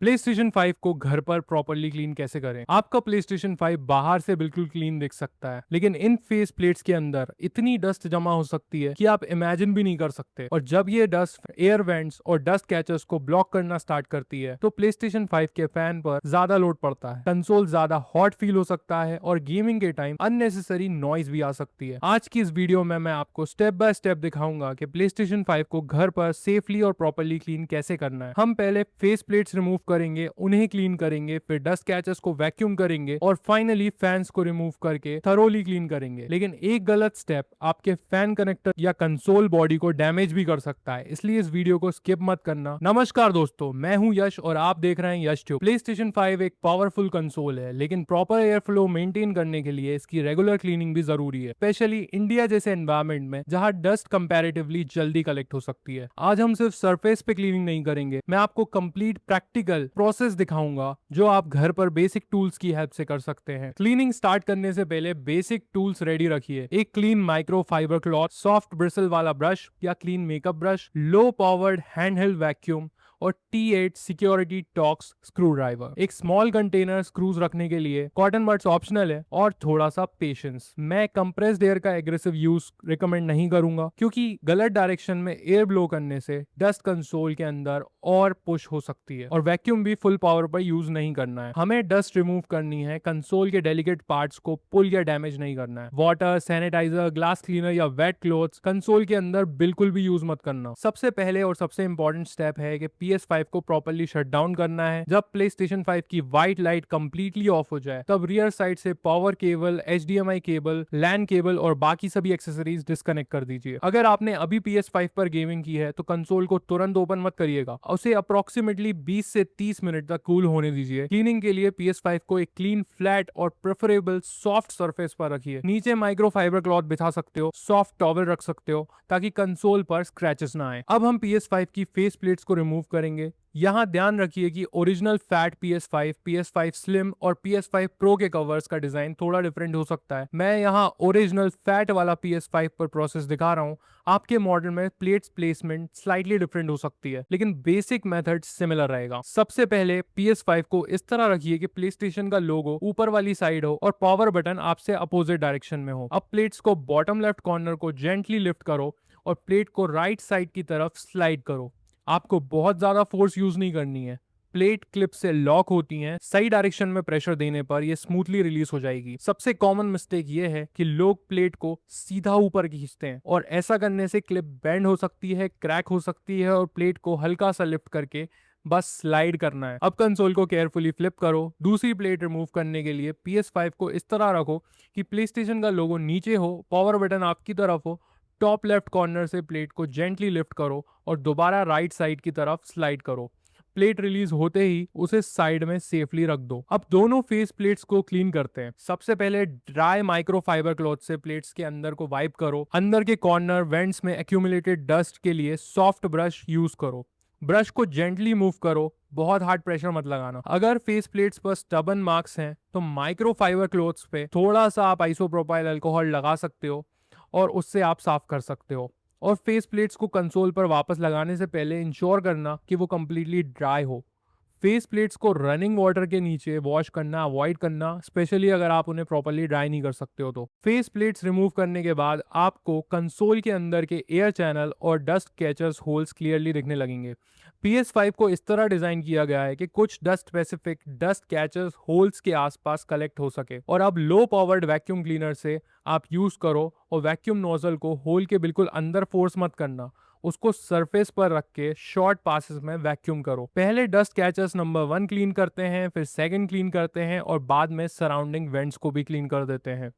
PlayStation 5 को घर पर प्रॉपर्ली क्लीन कैसे करें? आपका PlayStation 5 बाहर से बिल्कुल क्लीन दिख सकता है, लेकिन इन फेस प्लेट्स के अंदर इतनी डस्ट जमा हो सकती है कि आप इमेजिन भी नहीं कर सकते। और जब ये डस्ट एयर वेंट्स और डस्ट कैचर्स को ब्लॉक करना स्टार्ट करती है, तो PlayStation 5 के फैन पर ज्यादा लोड पड़ता है, कंसोल ज्यादा हॉट फील हो सकता है और गेमिंग के टाइम अननेसेसरी नॉइज भी आ सकती है। आज की इस वीडियो में मैं आपको स्टेप बाय स्टेप दिखाऊंगा कि PlayStation 5 को घर पर सेफली और प्रॉपर्ली क्लीन कैसे करना है। हम पहले फेस प्लेट्स रिमूव करेंगे, उन्हें क्लीन करेंगे, फिर डस्ट कैचर्स को वैक्यूम करेंगे और फाइनली फैंस को रिमूव करके थरोली क्लीन करेंगे। लेकिन एक गलत स्टेप आपके फैन कनेक्टर या कंसोल बॉडी को डैमेज भी कर सकता है, इसलिए इस वीडियो को स्किप मत करना। नमस्कार दोस्तों, मैं हूं यश और आप देख रहे हैं यश ट्यूब। PlayStation 5 एक पावरफुल कंसोल है, लेकिन प्रॉपर एयर फ्लो मेंटेन करने के लिए इसकी रेगुलर क्लीनिंग भी जरूरी है, स्पेशली इंडिया जैसे एनवायरमेंट में जहां डस्ट कंपैरेटिवली जल्दी कलेक्ट हो सकती है। आज हम सिर्फ सरफेस पे क्लीनिंग नहीं करेंगे, मैं आपको कंप्लीट प्रैक्टिकल प्रोसेस दिखाऊंगा जो आप घर पर बेसिक टूल्स की हेल्प से कर सकते हैं। क्लीनिंग स्टार्ट करने से पहले बेसिक टूल्स रेडी रखिए। एक clean micro fibre cloth, soft bristle वाला ब्रश या clean makeup brush, low powered handheld vacuum और T8 security talks screw driver. एक स्मॉल कंटेनर स्क्रूज रखने के लिए, कॉटन बड्स ऑप्शनल है और थोड़ा सा पेशेंस। मैं कंप्रेस्ड एयर का एग्रेसिव यूज रिकमेंड नहीं करूंगा, क्योंकि गलत डायरेक्शन में एयर ब्लो करने से डस्ट कंसोल के अंदर और पुश हो सकती है। और वैक्यूम भी फुल पावर पर यूज नहीं करना है। हमें डस्ट रिमूव करनी है, कंसोल के डेलिकेट पार्ट्स को पुल या डैमेज नहीं करना है। वाटर, सैनिटाइजर, ग्लास क्लीनर या वेट क्लोथ्स कंसोल के अंदर बिल्कुल भी यूज मत करना। सबसे पहले और सबसे इंपॉर्टेंट स्टेप है कि PS5 को प्रॉपर्ली शट डाउन करना है। जब PlayStation 5 की व्हाइट लाइट कंप्लीटली ऑफ हो जाए, तब रियर साइड से power cable, HDMI cable, LAN cable और बाकी सभी एक्सेसरीज डिस्कनेक्ट कर दीजिए। अगर आपने अभी PS5 पर गेमिंग की है तो कंसोल को तुरंत ओपन मत करिएगा, उसे अप्रोक्सीमेटली 20 से 30 मिनट तक कूल होने दीजिए। क्लीनिंग के लिए PS5 को एक क्लीन, फ्लैट और प्रेफरेबल सॉफ्ट सरफेस पर रखिए। नीचे माइक्रो फाइबर क्लॉथ बिछा सकते हो, सॉफ्ट टॉवल रख सकते हो ताकि कंसोल पर स्क्रैचेस ना आए। अब हम PS5 की फेस प्लेट्स को रिमूव करेंगे। यहाँ ध्यान रखिए कि original fat PS5, PS5 slim और PS5 प्रो के कवर्स का डिजाइन थोड़ा डिफरेंट हो सकता है। मैं यहाँ ओरिजिनल फैट वाला PS5 पर प्रोसेस दिखा रहा हूँ। आपके मॉडल में प्लेट्स प्लेसमेंट स्लाइटली डिफरेंट हो सकती है, लेकिन बेसिक मेथड सिमिलर रहेगा। सबसे पहले PS5 को इस तरह रखिए कि PlayStation का लोगो ऊपर वाली साइड हो और पावर बटन आपसे अपोजिट डायरेक्शन में हो। अब प्लेट्स को बॉटम लेफ्ट कॉर्नर को जेंटली लिफ्ट करो और प्लेट को राइट साइड की तरफ स्लाइड करो। आपको बहुत ज्यादा फोर्स यूज नहीं करनी है। प्लेट क्लिप से लॉक होती हैं, सही डायरेक्शन में प्रेशर देने पर ये स्मूथली रिलीज हो जाएगी। सबसे कॉमन मिस्टेक ये है कि लोग प्लेट को सीधा ऊपर खींचते हैं और ऐसा करने से क्लिप बेंड हो सकती है, क्रैक हो सकती है और प्लेट को हल्का सा लिफ्ट करके बस स्लाइड करना है। अब कंसोल को केयरफुली फ्लिप करो। दूसरी प्लेट रिमूव करने के लिए PS5 को इस तरह रखो कि PlayStation का लोगो नीचे हो, पावर बटन आपकी तरफ हो। टॉप लेफ्ट कॉर्नर से प्लेट को जेंटली लिफ्ट करो और दोबारा राइट साइड की तरफ स्लाइड करो। प्लेट रिलीज होते ही उसे साइड में सेफली रख दो। अब दोनों फेस प्लेट्स को क्लीन करते हैं। सबसे पहले ड्राई माइक्रो फाइबर क्लॉथ से प्लेट्स के अंदर को वाइप करो। अंदर के कॉर्नर वेंट्स में एक्यूमुलेटेड डस्ट के लिए सॉफ्ट ब्रश यूज करो। ब्रश को जेंटली मूव करो, बहुत हार्ड प्रेशर मत लगाना। अगर फेस प्लेट्स पर स्टबन मार्क्स हैं तो माइक्रो फाइबर क्लॉथ्स पे थोड़ा सा आप आइसोप्रोपाइल अल्कोहल लगा सकते हो और उससे आप साफ कर सकते हो। और फेस प्लेट्स को कंसोल पर वापस लगाने से पहले इंश्योर करना कि वो कंप्लीटली ड्राई हो। फेस प्लेट्स को रनिंग वाटर के नीचे वॉश करना अवॉइड करना, स्पेशली अगर आप उन्हें प्रॉपर्ली ड्राई नहीं कर सकते हो तो। फेस प्लेट्स रिमूव करने के बाद आपको कंसोल के अंदर के एयर चैनल और डस्ट कैचर्स होल्स क्लियरली दिखने लगेंगे। PS5 को इस तरह डिजाइन किया गया है कि कुछ dust specific dust catchers holes के आसपास कलेक्ट हो सके। और अब लो पावर्ड वैक्यूम क्लीनर से आप यूज करो और वैक्यूम नोजल को होल के बिल्कुल अंदर फोर्स मत करना, उसको सरफेस पर रख के शॉर्ट पासेस में वैक्यूम करो। पहले डस्ट कैचर्स नंबर 1 क्लीन करते हैं, फिर सेकंड क्लीन करते हैं और बाद में सराउंडिंग वेंट्स को भी क्लीन कर देते हैं।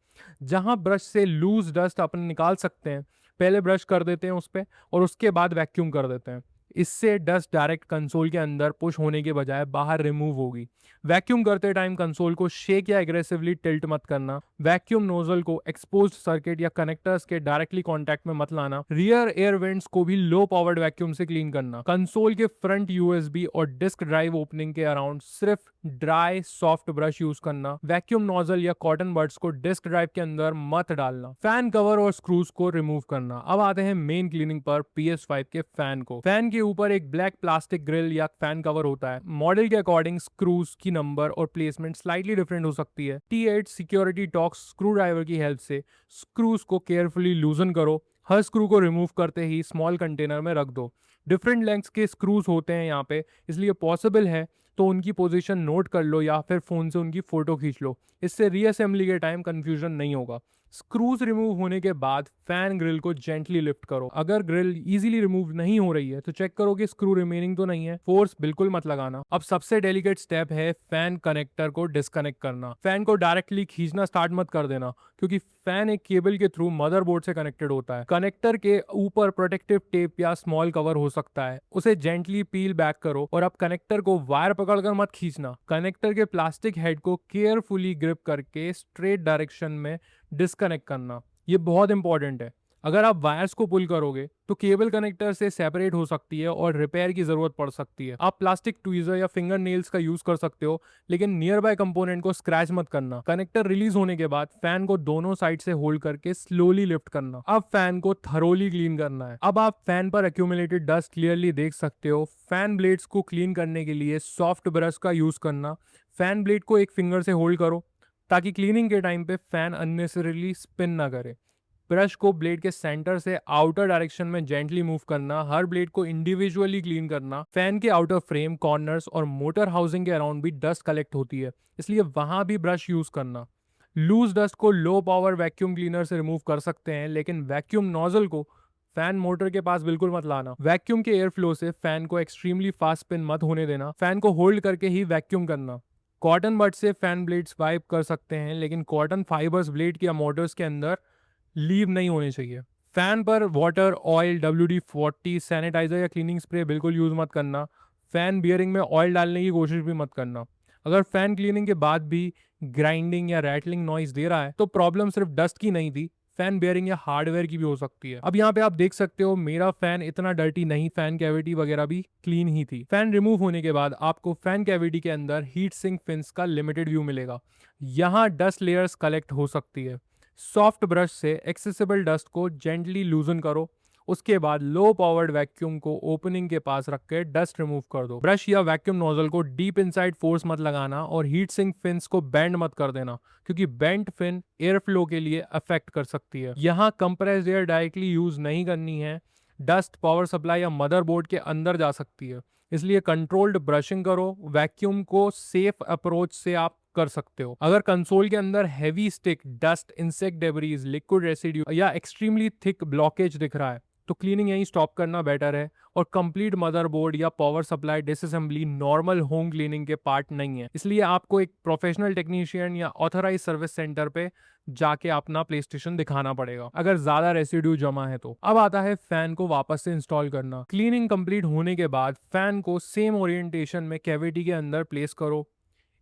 जहां ब्रश से लूज डस्ट अपन निकाल सकते हैं, पहले ब्रश कर देते हैं उस पर और उसके बाद वैक्यूम कर देते हैं। इससे डस्ट डायरेक्ट कंसोल के अंदर पुश होने के बजाय बाहर रिमूव होगी। वैक्यूम करते टाइम कंसोल को शेक या एग्रेसिवली टिल्ट मत करना। वैक्यूम नोजल को एक्सपोज्ड सर्किट या कनेक्टर्स के डायरेक्टली कांटेक्ट में मत लाना। रियर एयर वेंट्स को भी लो पावर्ड वैक्यूम से क्लीन करना। कंसोल के फ्रंट USB और डिस्क ड्राइव ओपनिंग के अराउंड सिर्फ ड्राई सॉफ्ट ब्रश यूज करना। वैक्यूम नोजल या कॉटन बड्स को डिस्क ड्राइव के अंदर मत डालना। फैन कवर और स्क्रूज को रिमूव करना। अब आते हैं मेन क्लीनिंग पर PS5 के फैन को। फैन की के ऊपर एक ब्लैक प्लास्टिक ग्रिल या फैन कवर होता है। मॉडल के अकॉर्डिंग स्क्रूज की नंबर और प्लेसमेंट स्लाइटली डिफरेंट हो सकती है। T8 security talks screw driver की हेल्प से स्क्रूज को केयरफुली लूजन करो। हर स्क्रू को रिमूव करते ही स्मॉल कंटेनर में रख दो। डिफरेंट लेंथ्स के स्क्रूज होते हैं यहाँ पे, इसलिए पॉसिबल है तो उनकी पोजीशन नोट कर लो या फिर फोन से उनकी फोटो खींच लो। इससे रीअसेंबली के टाइम कंफ्यूजन नहीं होगा। स्क्रूज रिमूव होने के बाद फैन ग्रिल को जेंटली लिफ्ट करो। अगर ग्रिल इजीली रिमूव नहीं हो रही है तो चेक करो कि स्क्रू रिमेनिंग तो नहीं है। फोर्स बिल्कुल मत लगाना। अब सबसे डेलिकेट स्टेप है फैन कनेक्टर को डिस्कनेक्ट करना। फैन को डायरेक्टली खींचना स्टार्ट मत कर देना, क्योंकि फैन एक केबल के थ्रू मदरबोर्ड से कनेक्टेड होता है। कनेक्टर के ऊपर प्रोटेक्टिव टेप या स्मॉल कवर हो सकता है, उसे जेंटली पील बैक करो। और अब कनेक्टर को वायर पकड़कर मत खींचना। कनेक्टर के प्लास्टिक हेड को केयरफुली ग्रिप करके स्ट्रेट डायरेक्शन में डिस्कनेक्ट करना, ये बहुत इंपॉर्टेंट है। अगर आप वायर्स को पुल करोगे तो केबल कनेक्टर से सेपरेट हो सकती है और रिपेयर की जरूरत पड़ सकती है। आप प्लास्टिक ट्वीजर या फिंगर नेल्स का यूज कर सकते हो, लेकिन नियर बाय कंपोनेंट को स्क्रैच मत करना। कनेक्टर रिलीज होने के बाद फैन को दोनों साइड से होल्ड करके स्लोली लिफ्ट करना। अब फैन को थरोली क्लीन करना है। अब आप फैन पर एक्यूमुलेटेड डस्ट क्लियरली देख सकते हो। फैन ब्लेड्स को क्लीन करने के लिए सॉफ्ट ब्रश का यूज करना। फैन ब्लेड को एक फिंगर से होल्ड करो ताकि क्लीनिंग के टाइम पे फैन अननेसेसरीली स्पिन ना करे। ब्रश को ब्लेड के सेंटर से आउटर डायरेक्शन में जेंटली मूव करना। हर ब्लेड को इंडिविजुअली क्लीन करना। फैन के आउटर फ्रेम, कॉर्नर्स और मोटर हाउसिंग के अराउंड भी डस्ट कलेक्ट होती है, इसलिए वहां भी ब्रश यूज करना। लूज डस्ट को लो पावर वैक्यूम क्लीनर से रिमूव कर सकते हैं, लेकिन वैक्यूम नोजल को फैन मोटर के पास बिल्कुल मत लाना। वैक्यूम के एयर फ्लो से फैन को एक्सट्रीमली फास्ट स्पिन मत होने देना। फैन को होल्ड करके ही वैक्यूम करना। कॉटन बड से फैन ब्लेड्स वाइप कर सकते हैं, लेकिन कॉटन फाइबर्स ब्लेड या मोटर्स के अंदर लीव नहीं होने चाहिए। फैन पर वाटर, ऑयल, WD-40, सैनिटाइजर या क्लीनिंग स्प्रे बिल्कुल यूज मत करना। फैन बियरिंग में ऑयल डालने की कोशिश भी मत करना। अगर फैन क्लीनिंग के बाद भी ग्राइंडिंग या रैटलिंग नॉइज दे रहा है तो प्रॉब्लम सिर्फ डस्ट की नहीं थी, फैन बेयरिंग या हार्डवेयर की भी हो सकती है। अब यहाँ पे आप देख सकते हो मेरा फैन इतना डर्टी नहीं, फैन कैविटी वगैरह भी क्लीन ही थी। फैन रिमूव होने के बाद आपको फैन कैविटी के अंदर हीट सिंक फिन्स का लिमिटेड व्यू मिलेगा। यहाँ डस्ट लेयर्स कलेक्ट हो सकती है। सॉफ्ट ब्रश से एक्सेसिबल डस्ट को जेंटली लूजन करो। उसके बाद लो पावर्ड वैक्यूम को ओपनिंग के पास रख के डस्ट रिमूव कर दो। ब्रश या वैक्यूम नोजल को डीप इनसाइड फोर्स मत लगाना और हीट सिंक फिन्स को बेंड मत कर देना, क्योंकि बेंड फिन एयर फ्लो के लिए अफेक्ट कर सकती है। यहाँ कंप्रेस्ड एयर डायरेक्टली यूज नहीं करनी है। डस्ट पावर सप्लाई या मदरबोर्ड के अंदर जा सकती है, इसलिए कंट्रोल्ड ब्रशिंग करो। वैक्यूम को सेफ अप्रोच से आप कर सकते हो। अगर कंसोल के अंदर heavy stick, dust, insect debris, liquid residue या एक्सट्रीमली थिक ब्लॉकेज दिख रहा है तो क्लीनिंग यहीं स्टॉप करना बेटर है। और कंप्लीट मदरबोर्ड या power supply disassembly normal home cleaning के पार्ट नहीं है, इसलिए आपको एक प्रोफेशनल टेक्नीशियन या ऑथराइज सर्विस सेंटर पे जाके अपना प्ले स्टेशन दिखाना पड़ेगा अगर ज्यादा रेसिड्यू जमा है तो। अब आता है फैन को वापस से इंस्टॉल करना। क्लीनिंग कंप्लीट होने के बाद फैन को सेम ओरिएंटेशन में कैविटी के अंदर प्लेस करो।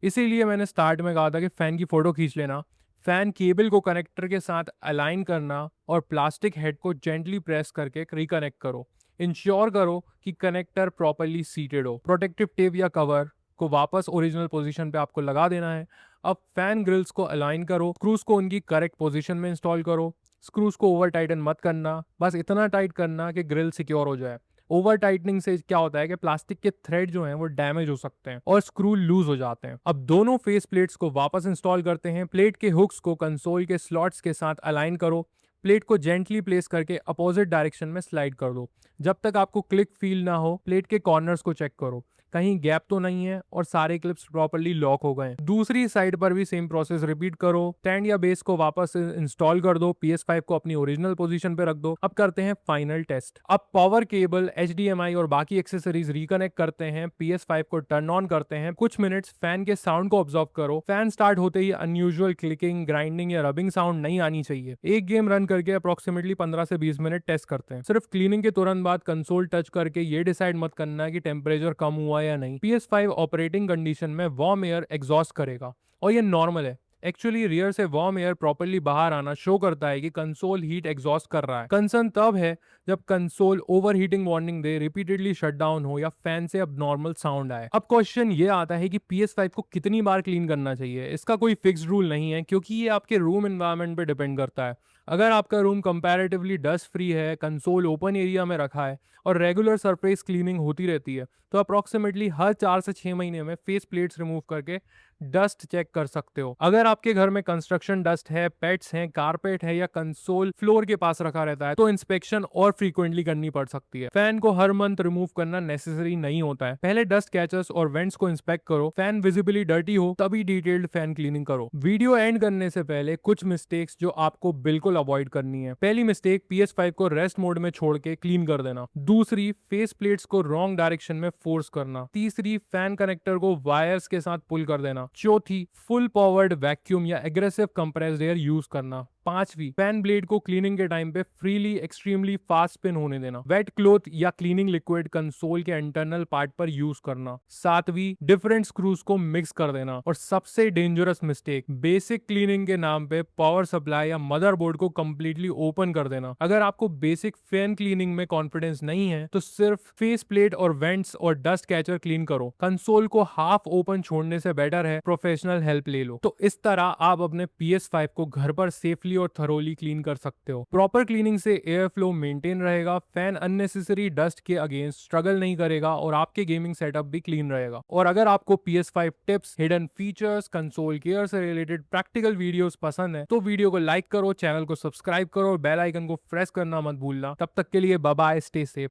इसीलिए मैंने स्टार्ट में कहा था कि फैन की फोटो खींच लेना। फैन केबल को कनेक्टर के साथ अलाइन करना और प्लास्टिक हेड को जेंटली प्रेस करके रिकनेक्ट करो। इंश्योर करो कि कनेक्टर प्रॉपर्ली सीटेड हो। प्रोटेक्टिव टेप या कवर को वापस ओरिजिनल पोजीशन पे आपको लगा देना है। अब फैन ग्रिल्स को अलाइन करो। स्क्रूज को उनकी करेक्ट पोजीशन में इंस्टॉल करो। स्क्रूज को ओवर टाइटन मत करना, बस इतना टाइट करना कि ग्रिल सिक्योर हो जाए। ओवर टाइटनिंग से क्या होता है कि प्लास्टिक के थ्रेड जो हैं वो डैमेज हो सकते हैं और स्क्रू लूज हो जाते हैं। अब दोनों फेस प्लेट्स को वापस इंस्टॉल करते हैं। प्लेट के हुक्स को कंसोल के स्लॉट्स के साथ अलाइन करो। प्लेट को जेंटली प्लेस करके अपोजिट डायरेक्शन में स्लाइड कर दो। जब तक आपको क्लिक फील ना हो, प्लेट के कॉर्नर्स को चेक करो, कहीं गैप तो नहीं है और सारे क्लिप्स प्रॉपर्ली लॉक हो गए। दूसरी साइड पर भी सेम प्रोसेस रिपीट करो। स्टैंड या बेस को वापस इंस्टॉल कर दो। PS5 को अपनी ओरिजिनल पोजीशन पे रख दो। अब करते हैं फाइनल टेस्ट। अब पावर केबल, HDMI और बाकी एक्सेसरीज रिकनेक्ट करते हैं। PS5 को टर्न ऑन करते हैं। कुछ मिनट्स फैन के साउंड को ऑब्जर्व करो। फैन स्टार्ट होते ही अनयूजुअल क्लिकिंग, ग्राइंडिंग या रबिंग साउंड नहीं आनी चाहिए। एक गेम रन करके अप्रोक्सीमेटली 15 से 20 मिनट टेस्ट करते हैं। सिर्फ क्लीनिंग के तुरंत बाद कंसोल टच करके ये डिसाइड मत करना कि टेम्परेचर कम हुआ या नहीं। PS5 ऑपरेटिंग कंडीशन में वार्म एयर एग्जॉस्ट करेगा और ये नॉर्मल है। एक्चुअली रियर से वार्म एयर प्रॉपर्ली बाहर आना शो करता है कि कंसोल हीट एग्जॉस्ट कर रहा है। कंसर्न तब है जब कंसोल ओवर हीटिंग वार्निंग दे, रिपीटेडली शट डाउन हो या फैन से अब नॉर्मल साउंड आए। अब क्वेश्चन ये आता है कि PS5 को कितनी बार क्लीन करना चाहिए। इसका कोई फिक्स्ड रूल नहीं है, क्योंकि ये आपके रूम एनवायरनमेंट पे डिपेंड करता है। अगर आपका रूम कंपैरेटिवली डस्ट फ्री है, कंसोल ओपन एरिया में रखा है और रेगुलर सरफेस क्लीनिंग होती रहती है, तो अप्रोक्सीमेटली हर 4 से 6 महीने में फेस प्लेट्स रिमूव करके डस्ट चेक कर सकते हो। अगर आपके घर में कंस्ट्रक्शन डस्ट है, पेट्स हैं, कारपेट है या कंसोल फ्लोर के पास रखा रहता है, तो इंस्पेक्शन और फ्रीक्वेंटली करनी पड़ सकती है। फैन को हर मंथ रिमूव करना नेसेसरी नहीं होता है। पहले डस्ट कैचर्स और वेंट्स को इंस्पेक्ट करो, फैन विजिबली डर्टी हो तभी डिटेल्ड फैन क्लीनिंग करो। वीडियो एंड करने से पहले कुछ मिस्टेक्स जो आपको बिल्कुल अवॉइड करनी है। पहली मिस्टेक, PS5 को रेस्ट मोड में छोड़ के क्लीन कर देना। दूसरी, फेस प्लेट्स को रॉन्ग डायरेक्शन में फोर्स करना। तीसरी, फैन कनेक्टर को वायर्स के साथ पुल कर देना। चौथी, फुल पावर्ड वैक्यूम या एग्रेसिव कंप्रेस्ड एयर यूज करना। पांचवी, फैन ब्लेड को क्लीनिंग के टाइम पे फ्रीली एक्सट्रीमली फास्ट स्पिन होने देना। वेट क्लोथ या क्लीनिंग लिक्विड कंसोल के इंटरनल पार्ट पर यूज करना। सातवीं, डिफरेंट स्क्रूज को मिक्स कर देना। और सबसे डेंजरस मिस्टेक, बेसिक क्लीनिंग के नाम पे पावर सप्लाई या मदरबोर्ड को कंप्लीटली ओपन कर देना। अगर आपको बेसिक फैन क्लीनिंग में कॉन्फिडेंस नहीं है तो सिर्फ फेस प्लेट और वेंट्स और डस्ट कैचर क्लीन करो। कंसोल को हाफ ओपन छोड़ने से बेटर है प्रोफेशनल हेल्प ले लो। तो इस तरह आप अपने PS5 को घर पर सेफली और थरोली क्लीन कर सकते हो। प्रॉपर क्लीनिंग से एयर फ्लो मेंटेन रहेगा, फैन अननेसेसरी डस्ट के अगेंस्ट स्ट्रगल नहीं करेगा और आपके गेमिंग सेटअप भी क्लीन रहेगा। और अगर आपको PS5 tips, hidden features, console care से रिलेटेड प्रैक्टिकल वीडियोस पसंद है तो वीडियो को लाइक करो, चैनल को सब्सक्राइब करो और बेल आइकन को प्रेस करना मत भूलना। तब तक के लिए बाय बाय, स्टे सेफ।